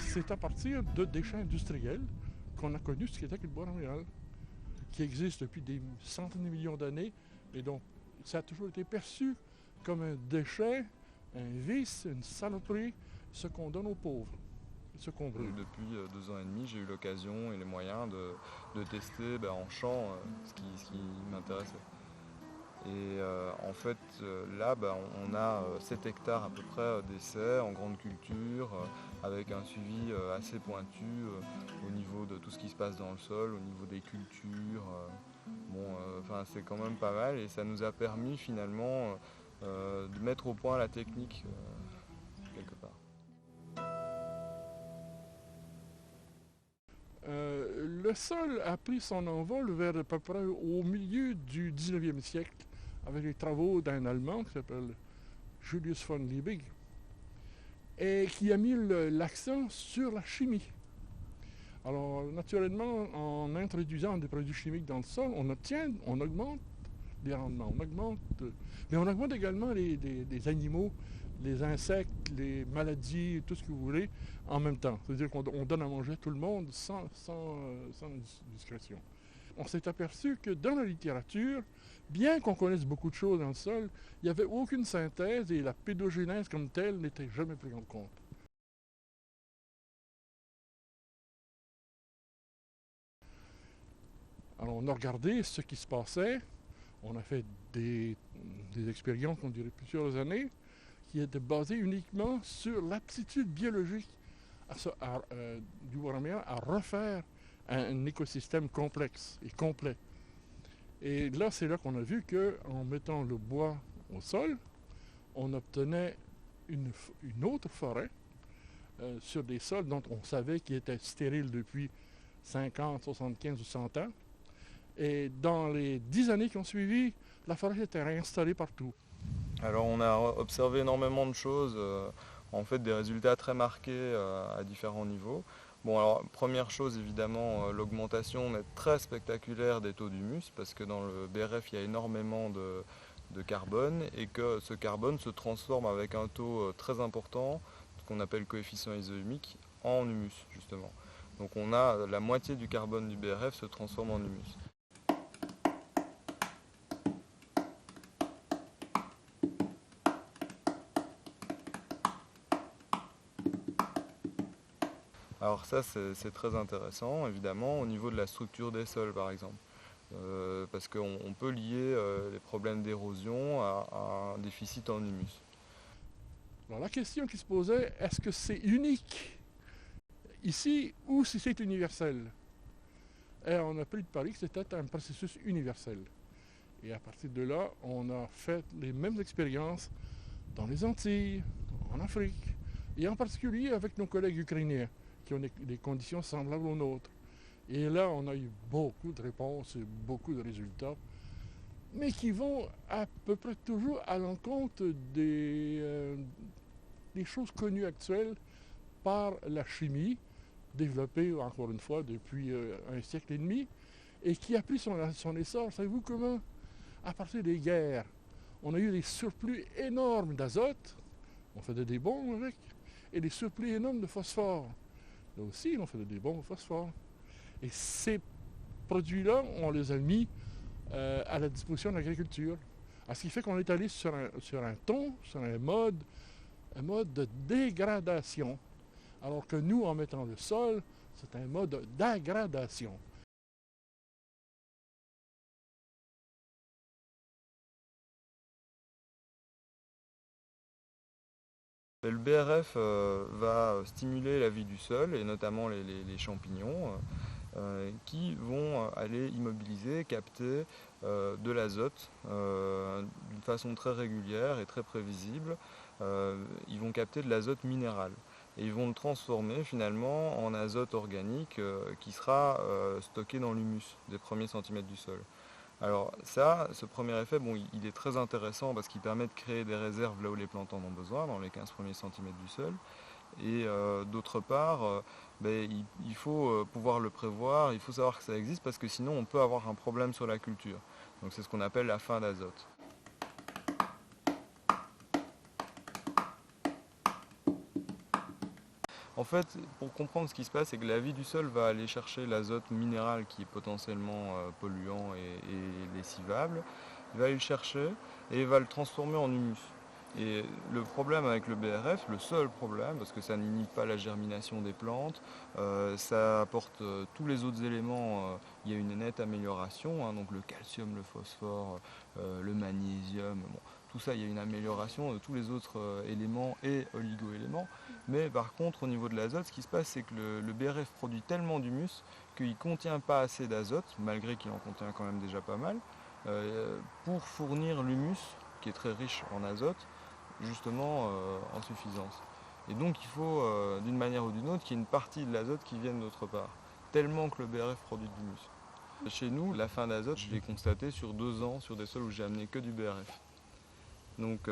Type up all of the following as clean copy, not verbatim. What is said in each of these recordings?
c'est à partir de déchets industriels qu'on a connu ce qu'était le bois montréal, qui existe depuis des centaines de millions d'années. Et donc, ça a toujours été perçu comme un déchet, un vice, une saloperie, ce qu'on donne aux pauvres, ce qu'on brûle. Depuis 2 ans et demi, j'ai eu l'occasion et les moyens de tester en champ ce qui m'intéressait. Et en fait, là, on a 7 hectares à peu près d'essais en grande culture, avec un suivi assez pointu au niveau de tout ce qui se passe dans le sol, au niveau des cultures. C'est quand même pas mal et ça nous a permis finalement de mettre au point la technique quelque part. Le sol a pris son envol vers à peu près au milieu du 19e siècle avec les travaux d'un Allemand qui s'appelle Julius von Liebig et qui a mis l'accent sur la chimie. Alors naturellement, en introduisant des produits chimiques dans le sol, on augmente les rendements, mais on augmente également les animaux, les insectes, les maladies, tout ce que vous voulez, en même temps. C'est-à-dire qu'on donne à manger à tout le monde sans discrétion. On s'est aperçu que dans la littérature, bien qu'on connaisse beaucoup de choses dans le sol, il n'y avait aucune synthèse et la pédogénèse comme telle n'était jamais prise en compte. Alors on a regardé ce qui se passait, on a fait des expériences qui ont duré plusieurs années, qui étaient basées uniquement sur l'aptitude biologique du bois montréal à refaire un écosystème complexe et complet. Et là, c'est là qu'on a vu qu'en mettant le bois au sol, on obtenait une autre forêt sur des sols dont on savait qu'ils étaient stériles depuis 50, 75 ou 100 ans. Et dans les 10 années qui ont suivi, la forêt était réinstallée partout. Alors on a observé énormément de choses, en fait des résultats très marqués à différents niveaux. Bon alors première chose évidemment l'augmentation très spectaculaire des taux d'humus parce que dans le BRF il y a énormément de carbone et que ce carbone se transforme avec un taux très important, ce qu'on appelle coefficient isohumique, en humus justement. Donc on a la moitié du carbone du BRF se transforme en humus. Alors ça c'est très intéressant évidemment au niveau de la structure des sols par exemple. Parce qu'on peut lier les problèmes d'érosion à un déficit en humus. Alors la question qui se posait, est-ce que c'est unique ici ou si c'est universel? Et on a pris le pari que c'était un processus universel. Et à partir de là, on a fait les mêmes expériences dans les Antilles, en Afrique, et en particulier avec nos collègues ukrainiens, qui ont des conditions semblables aux nôtres. Et là, on a eu beaucoup de réponses et beaucoup de résultats, mais qui vont à peu près toujours à l'encontre des choses connues actuelles par la chimie, développée encore une fois depuis un siècle et demi, et qui a pris son essor. Savez-vous comment? À partir des guerres, on a eu des surplus énormes d'azote, on faisait des bombes avec, et des surplus énormes de phosphore. Là aussi, on faisait des bombes au phosphore. Et ces produits-là, on les a mis à la disposition de l'agriculture. Ce qui fait qu'on est allé sur un mode de dégradation. Alors que nous, en mettant le sol, c'est un mode d'aggradation. Le BRF va stimuler la vie du sol et notamment les champignons qui vont aller immobiliser, capter de l'azote d'une façon très régulière et très prévisible. Ils vont capter de l'azote minéral et ils vont le transformer finalement en azote organique qui sera stocké dans l'humus des premiers centimètres du sol. Alors ça, ce premier effet, il est très intéressant parce qu'il permet de créer des réserves là où les plantes en ont besoin, dans les 15 premiers centimètres du sol. Et d'autre part, il faut pouvoir le prévoir, il faut savoir que ça existe parce que sinon on peut avoir un problème sur la culture. Donc c'est ce qu'on appelle la faim d'azote. En fait, pour comprendre ce qui se passe, c'est que la vie du sol va aller chercher l'azote minéral qui est potentiellement polluant et lessivable. Il va aller le chercher et il va le transformer en humus. Et le problème avec le BRF, le seul problème, parce que ça n'inhibe pas la germination des plantes, ça apporte tous les autres éléments, il y a une nette amélioration, hein, donc le calcium, le phosphore, le magnésium, bon, tout ça il y a une amélioration de tous les autres éléments et oligo-éléments. Mais par contre au niveau de l'azote, ce qui se passe c'est que le BRF produit tellement d'humus qu'il ne contient pas assez d'azote, malgré qu'il en contient quand même déjà pas mal, pour fournir l'humus qui est très riche en azote, justement en suffisance. Et donc il faut, d'une manière ou d'une autre, qu'il y ait une partie de l'azote qui vienne d'autre part, tellement que le BRF produit de l'humus. Chez nous, la fin d'azote, je l'ai constaté sur 2 ans, sur des sols où j'ai amené que du BRF. Donc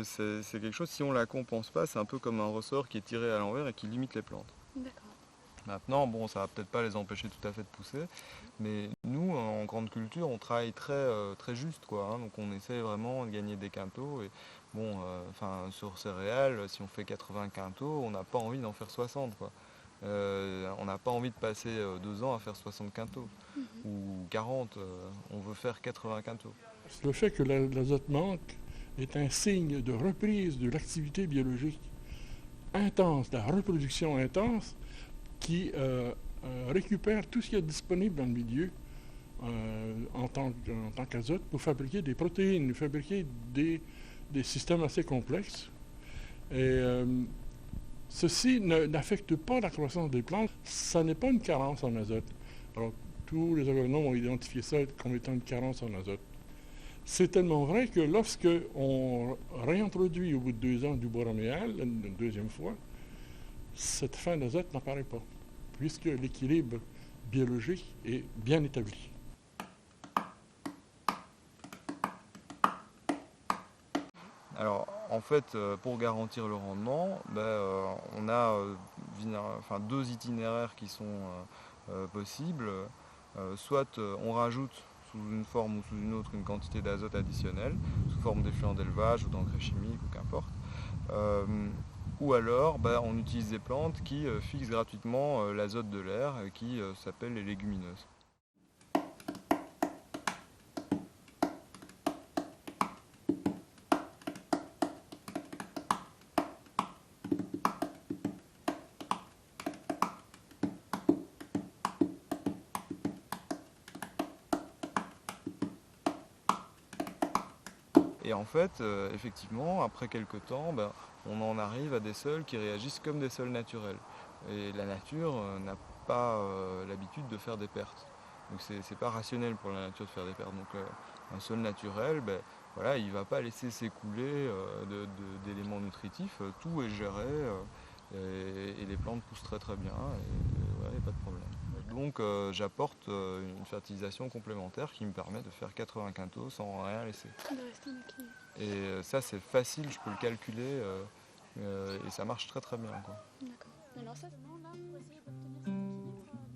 c'est quelque chose, si on ne la compense pas, c'est un peu comme un ressort qui est tiré à l'envers et qui limite les plantes. D'accord. Maintenant, bon, ça va peut-être pas les empêcher tout à fait de pousser, mais nous, en grande culture, on travaille très juste, quoi, hein, donc on essaie vraiment de gagner des quintaux. Et bon, sur céréales, si on fait 80 quintaux, on n'a pas envie d'en faire 60, quoi. On n'a pas envie de passer 2 ans à faire 60 quintaux ou 40. On veut faire 80 quintaux. Le fait que l'azote manque est un signe de reprise de l'activité biologique intense, la reproduction intense, qui récupère tout ce qui est disponible dans le milieu en tant qu'azote pour fabriquer des protéines, fabriquer des systèmes assez complexes. Et ceci n'affecte pas la croissance des plantes. Ça n'est pas une carence en azote. Alors, tous les agronomes ont identifié ça comme étant une carence en azote. C'est tellement vrai que lorsque on réintroduit au bout de 2 ans du boraméal, une deuxième fois, cette fin d'azote n'apparaît pas, puisque l'équilibre biologique est bien établi. Alors, en fait, pour garantir le rendement, on a 2 itinéraires qui sont possibles. Soit on rajoute sous une forme ou sous une autre une quantité d'azote additionnelle, sous forme d'effluent d'élevage ou d'engrais chimiques ou qu'importe. Ou alors on utilise des plantes qui fixent gratuitement l'azote de l'air qui s'appellent les légumineuses. Et en fait, effectivement, après quelques temps, on en arrive à des sols qui réagissent comme des sols naturels. Et la nature n'a pas l'habitude de faire des pertes. Donc c'est pas rationnel pour la nature de faire des pertes. Donc un sol naturel, il ne va pas laisser s'écouler d'éléments nutritifs. Tout est géré et les plantes poussent très bien. Et il n'y a pas de problème. Donc j'apporte une fertilisation complémentaire qui me permet de faire 80 quintaux sans rien laisser. Et ça c'est facile, je peux le calculer et ça marche très bien, quoi. D'accord. Alors ça,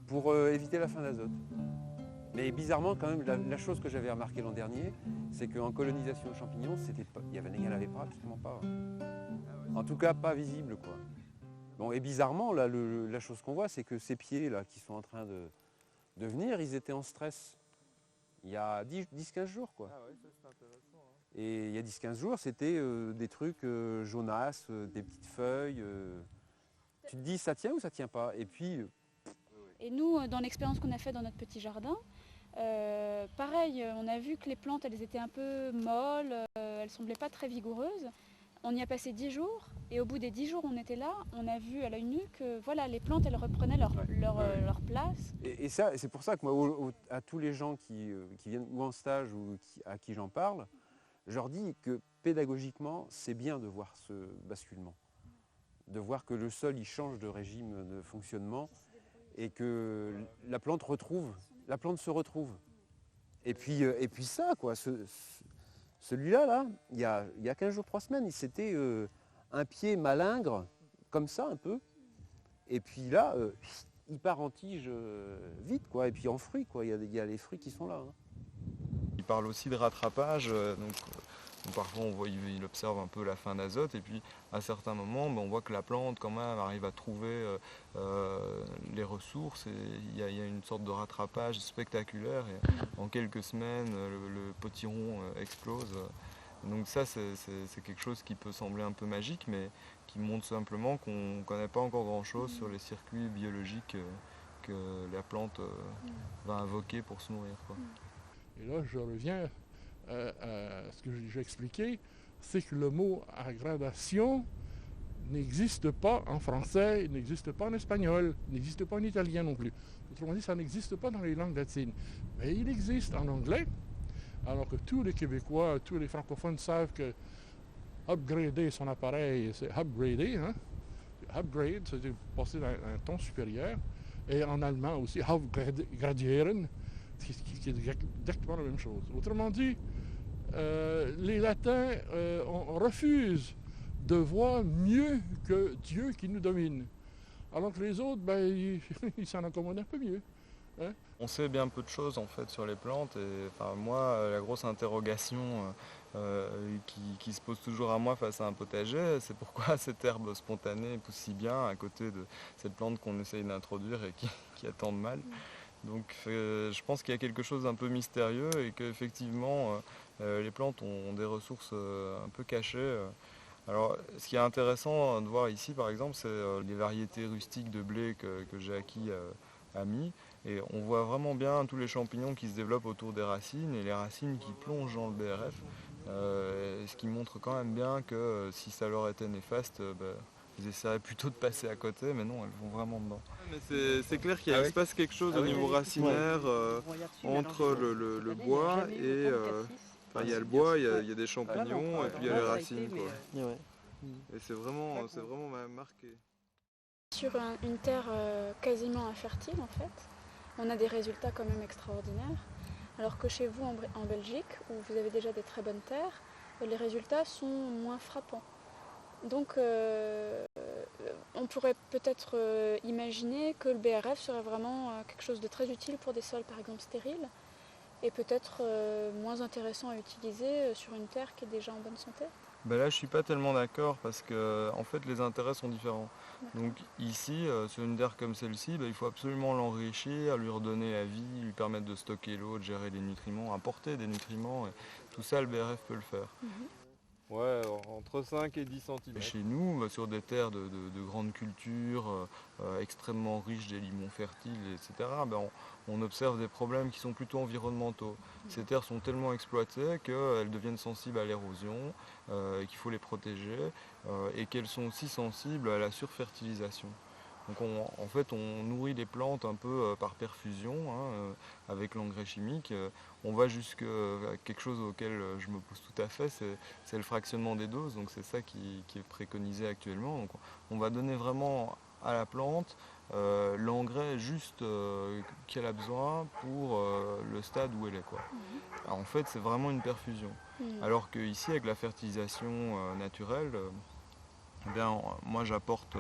pour éviter la fin d'azote. Mais bizarrement, quand même, la chose que j'avais remarqué l'an dernier, c'est qu'en colonisation de champignons, il n'y en avait pas, absolument pas. En tout cas, pas visible, quoi. Bon, et bizarrement, là, la chose qu'on voit, c'est que ces pieds là, qui sont en train de venir, ils étaient en stress. Il y a 10-15 jours, quoi. Ah ouais, ça c'est intéressant, hein. Et il y a 10-15 jours, c'était des trucs jaunasses, des petites feuilles. Tu te dis, ça tient ou ça tient pas? Et puis... Et nous, dans l'expérience qu'on a faite dans notre petit jardin, pareil, on a vu que les plantes, elles étaient un peu molles, elles semblaient pas très vigoureuses. On y a passé 10 jours, et au bout des 10 jours où on était là, on a vu à l'œil nu que voilà, les plantes, elles reprenaient leur place. Et ça, c'est pour ça que moi, à tous les gens qui viennent ou en stage ou à qui j'en parle, je leur dis que pédagogiquement, c'est bien de voir ce basculement. De voir que le sol, il change de régime de fonctionnement et que la plante se retrouve. Et puis ça, quoi, celui-là, là, il y a 15 jours, 3 semaines, c'était un pied malingre, comme ça un peu. Et puis là, il part en tige vite, quoi. Et puis en fruits, quoi. Il y a les fruits qui sont là, hein. Il parle aussi de rattrapage. Donc, Donc parfois il observe un peu la fin d'azote et puis à certains moments on voit que la plante quand même arrive à trouver les ressources et il y a une sorte de rattrapage spectaculaire et en quelques semaines le potiron explose. Donc ça c'est quelque chose qui peut sembler un peu magique mais qui montre simplement qu'on ne connaît pas encore grand chose sur les circuits biologiques que la plante va invoquer pour se nourrir, quoi. Et là je reviens à ce que j'ai expliqué, c'est que le mot agradation n'existe pas en français, il n'existe pas en espagnol, il n'existe pas en italien non plus. Autrement dit, ça n'existe pas dans les langues latines. Mais il existe en anglais, alors que tous les Québécois, tous les francophones savent que upgrader son appareil, c'est upgrader, hein? Upgrade, c'est passer dans un ton supérieur. Et en allemand aussi, upgradieren, qui est exactement la même chose. Autrement dit, les latins on refuse de voir mieux que Dieu qui nous domine. Alors que les autres, ils s'en accommodent un peu mieux. Hein? On sait bien peu de choses en fait sur les plantes et moi la grosse interrogation qui se pose toujours à moi face à un potager, c'est pourquoi cette herbe spontanée pousse si bien à côté de cette plante qu'on essaye d'introduire et qui a tant de mal. Donc je pense qu'il y a quelque chose d'un peu mystérieux et qu'effectivement les plantes ont des ressources un peu cachées. Alors ce qui est intéressant de voir ici par exemple, c'est les variétés rustiques de blé que j'ai acquis à Mi. Et on voit vraiment bien tous les champignons qui se développent autour des racines et les racines qui plongent dans le BRF. Ce qui montre quand même bien que si ça leur était néfaste, ils essaieraient plutôt de passer à côté, mais non, elles vont vraiment dedans. Mais c'est clair qu'il se passe quelque chose au niveau racinaire entre le bois et... il y a le bois, il y a des champignons et puis il y a les racines, quoi. Et c'est vraiment marqué. Sur une terre quasiment infertile en fait, on a des résultats quand même extraordinaires. Alors que chez vous en Belgique, où vous avez déjà des très bonnes terres, les résultats sont moins frappants. Donc on pourrait peut-être imaginer que le BRF serait vraiment quelque chose de très utile pour des sols par exemple stériles et peut-être moins intéressant à utiliser sur une terre qui est déjà en bonne santé. Là je suis pas tellement d'accord parce que en fait les intérêts sont différents. Donc ici, sur une terre comme celle-ci, il faut absolument l'enrichir, lui redonner la vie, lui permettre de stocker l'eau, de gérer les nutriments, apporter des nutriments, et tout ça le BRF peut le faire. Ouais, entre 5 et 10 cm. Chez nous, sur des terres de grandes cultures, extrêmement riches d'aliments fertiles, etc., on observe des problèmes qui sont plutôt environnementaux. Ces terres sont tellement exploitées qu'elles deviennent sensibles à l'érosion, qu'il faut les protéger, et qu'elles sont aussi sensibles à la surfertilisation. Donc en fait on nourrit les plantes un peu par perfusion, avec l'engrais chimique. On va jusqu'à quelque chose auquel je me pose tout à fait, c'est le fractionnement des doses, donc c'est ça qui est préconisé actuellement. Donc on va donner vraiment à la plante l'engrais juste qu'elle a besoin pour le stade où elle est, quoi. Alors, en fait c'est vraiment une perfusion. Alors qu'ici avec la fertilisation naturelle, moi j'apporte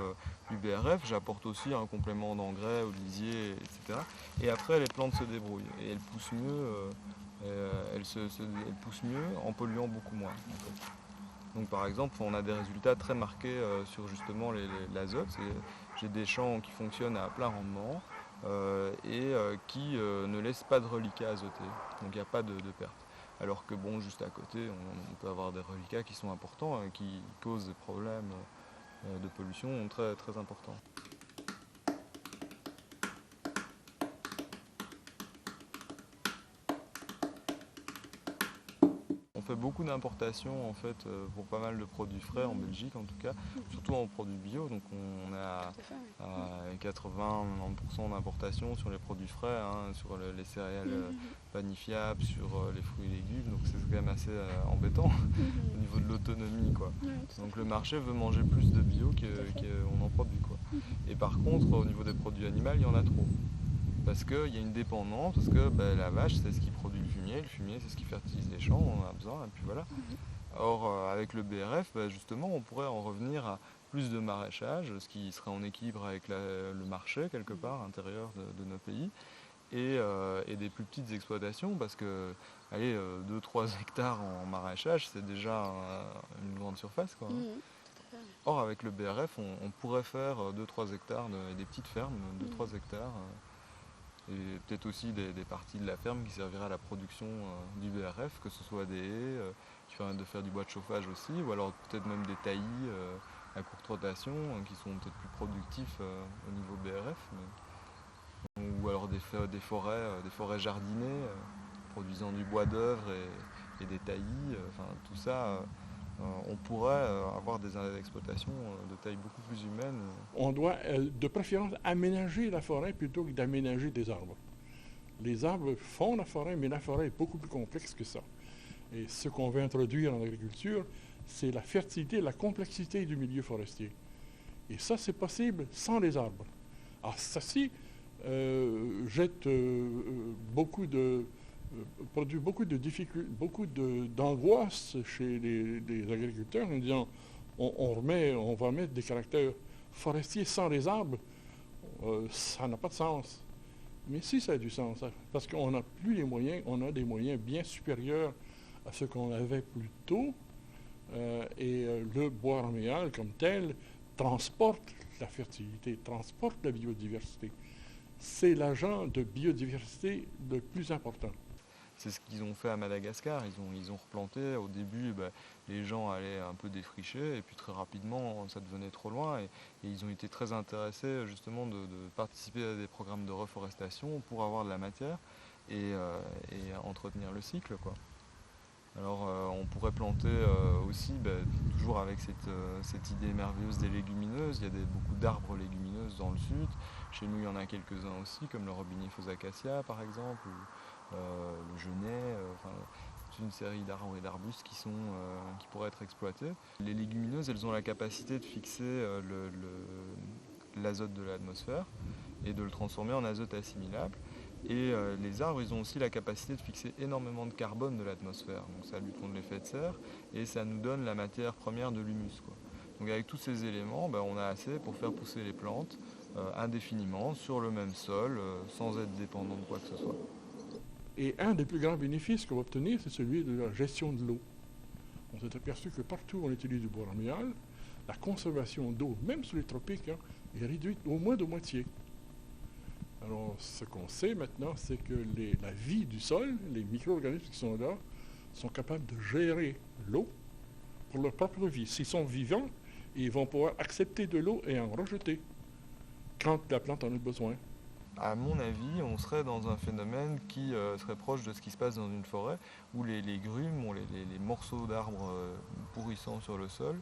du BRF, j'apporte aussi un complément d'engrais, au lisier, etc. Et après les plantes se débrouillent et elles poussent mieux, elles poussent mieux en polluant beaucoup moins. En fait. Donc par exemple on a des résultats très marqués sur justement l'azote. J'ai des champs qui fonctionnent à plein rendement et qui ne laissent pas de reliquats azotés, donc il n'y a pas de perte. Alors que juste à côté, on peut avoir des reliquats qui sont importants, qui causent des problèmes de pollution très, très importants. On fait beaucoup d'importations en fait pour pas mal de produits frais en Belgique en tout cas, surtout en produits bio. Donc on a 80-90% d'importation sur les produits frais, sur les céréales panifiables, sur les fruits et légumes. Donc c'est quand même assez embêtant au niveau de l'autonomie, quoi. Donc le marché veut manger plus de bio qu'on en produit, quoi. Et par contre au niveau des produits animaux, il y en a trop. Parce qu'il y a une dépendance, parce que la vache c'est ce qui produit le fumier c'est ce qui fertilise les champs, on en a besoin, et puis voilà. Or avec le BRF, justement on pourrait en revenir à plus de maraîchage, ce qui serait en équilibre avec le marché quelque part intérieur de nos pays, et des plus petites exploitations, parce que 2-3 hectares en maraîchage, c'est déjà une grande surface, quoi. Or, avec le BRF, on pourrait faire 2-3 hectares et des petites fermes, 2-3 hectares, et peut-être aussi des parties de la ferme qui serviraient à la production du BRF, que ce soit des haies qui permettent de faire du bois de chauffage aussi, ou alors peut-être même des taillis à courte rotation qui sont peut-être plus productifs au niveau BRF, ou alors des forêts jardinées produisant du bois d'œuvre et des taillis, tout ça. On pourrait avoir des exploitations de taille beaucoup plus humaine. On doit de préférence aménager la forêt plutôt que d'aménager des arbres. Les arbres font la forêt, mais la forêt est beaucoup plus complexe que ça. Et ce qu'on veut introduire en agriculture, c'est la fertilité, la complexité du milieu forestier. Et ça, c'est possible sans les arbres. Alors, ça-ci jette produit beaucoup de difficultés, d'angoisse chez les agriculteurs en disant on va mettre des caractères forestiers sans les arbres, ça n'a pas de sens. Mais si, ça a du sens, parce qu'on n'a plus les moyens, on a des moyens bien supérieurs à ce qu'on avait plus tôt, et le bois raméal comme tel transporte la fertilité, transporte la biodiversité. C'est l'agent de biodiversité le plus important. C'est ce qu'ils ont fait à Madagascar, ils ont replanté. Au début, les gens allaient un peu défricher, et puis très rapidement, ça devenait trop loin. Et ils ont été très intéressés justement de participer à des programmes de reforestation pour avoir de la matière et entretenir le cycle, quoi. Alors on pourrait planter aussi, toujours avec cette idée merveilleuse des légumineuses. Il y a beaucoup d'arbres légumineuses dans le sud. Chez nous, il y en a quelques-uns aussi, comme le Robinifeus acacia par exemple, ou le genêt, toute une série d'arbres et d'arbustes qui pourraient être exploités. Les légumineuses, elles ont la capacité de fixer l'azote de l'atmosphère et de le transformer en azote assimilable. Et les arbres, ils ont aussi la capacité de fixer énormément de carbone de l'atmosphère. Donc ça lutte contre l'effet de serre et ça nous donne la matière première de l'humus, quoi. Donc avec tous ces éléments, on a assez pour faire pousser les plantes indéfiniment sur le même sol, sans être dépendant de quoi que ce soit. Et un des plus grands bénéfices qu'on va obtenir, c'est celui de la gestion de l'eau. On s'est aperçu que partout où on utilise du bois raméal, la consommation d'eau, même sous les tropiques, est réduite au moins de moitié. Alors, ce qu'on sait maintenant, c'est que la vie du sol, les micro-organismes qui sont là, sont capables de gérer l'eau pour leur propre vie. S'ils sont vivants, ils vont pouvoir accepter de l'eau et en rejeter quand la plante en a besoin. À mon avis, on serait dans un phénomène qui serait proche de ce qui se passe dans une forêt, où les grumes, les morceaux d'arbres pourrissants sur le sol,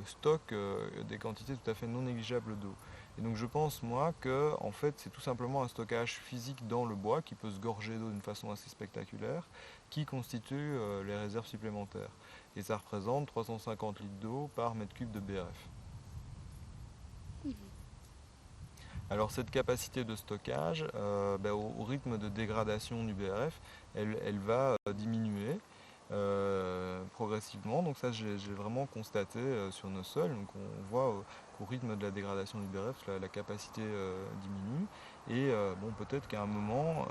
stockent des quantités tout à fait non négligeables d'eau. Et donc je pense, moi, que en fait, c'est tout simplement un stockage physique dans le bois qui peut se gorger d'eau d'une façon assez spectaculaire, qui constitue les réserves supplémentaires. Et ça représente 350 litres d'eau par mètre cube de BRF. Alors cette capacité de stockage, au rythme de dégradation du BRF, elle va diminuer progressivement. Donc ça, j'ai vraiment constaté sur nos sols. Donc on voit qu'au rythme de la dégradation du BRF, la capacité diminue. Et peut-être qu'à un moment,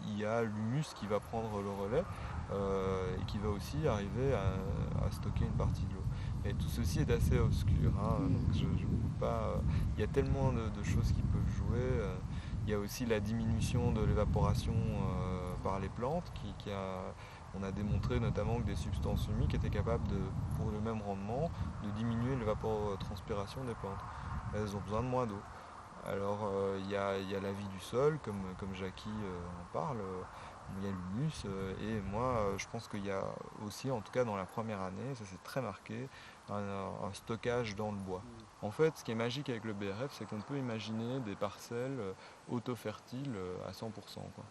il y a l'humus qui va prendre le relais et qui va aussi arriver à stocker une partie de l'eau. Et tout ceci est assez obscur, donc je ne peux pas. Il y a tellement de choses qui peuvent jouer. Il y a aussi la diminution de l'évaporation par les plantes. On a démontré notamment que des substances humiques étaient capables, pour le même rendement, de diminuer l'évapotranspiration des plantes. Elles ont besoin de moins d'eau. Alors il y a la vie du sol, comme Jackie en parle. Il y a l'humus et moi je pense qu'il y a aussi, en tout cas dans la première année, ça c'est très marqué, un stockage dans le bois. En fait, ce qui est magique avec le BRF, c'est qu'on peut imaginer des parcelles auto-fertiles à 100%, quoi.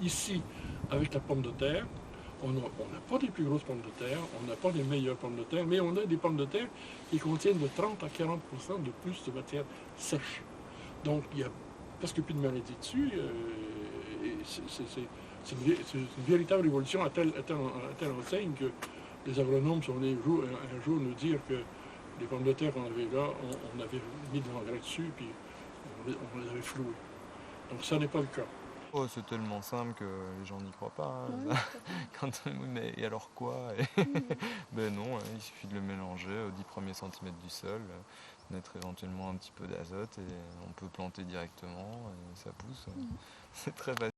Ici, avec la pomme de terre, on n'a pas les plus grosses pommes de terre, on n'a pas les meilleures pommes de terre, mais on a des pommes de terre qui contiennent de 30 à 40% de plus de matière sèche. Donc il n'y a presque plus de maladies dessus, c'est une véritable évolution à telle enseigne que les agronomes sont venus un jour nous dire que les pommes de terre qu'on avait là, on avait mis de l'engrais dessus, puis on les avait flouées. Donc ça n'est pas le cas. Oh, c'est tellement simple que les gens n'y croient pas. Hein. Oui, Mais et alors quoi? Ben non, il suffit de le mélanger aux 10 premiers centimètres du sol, mettre éventuellement un petit peu d'azote et on peut planter directement et ça pousse. C'est très facile.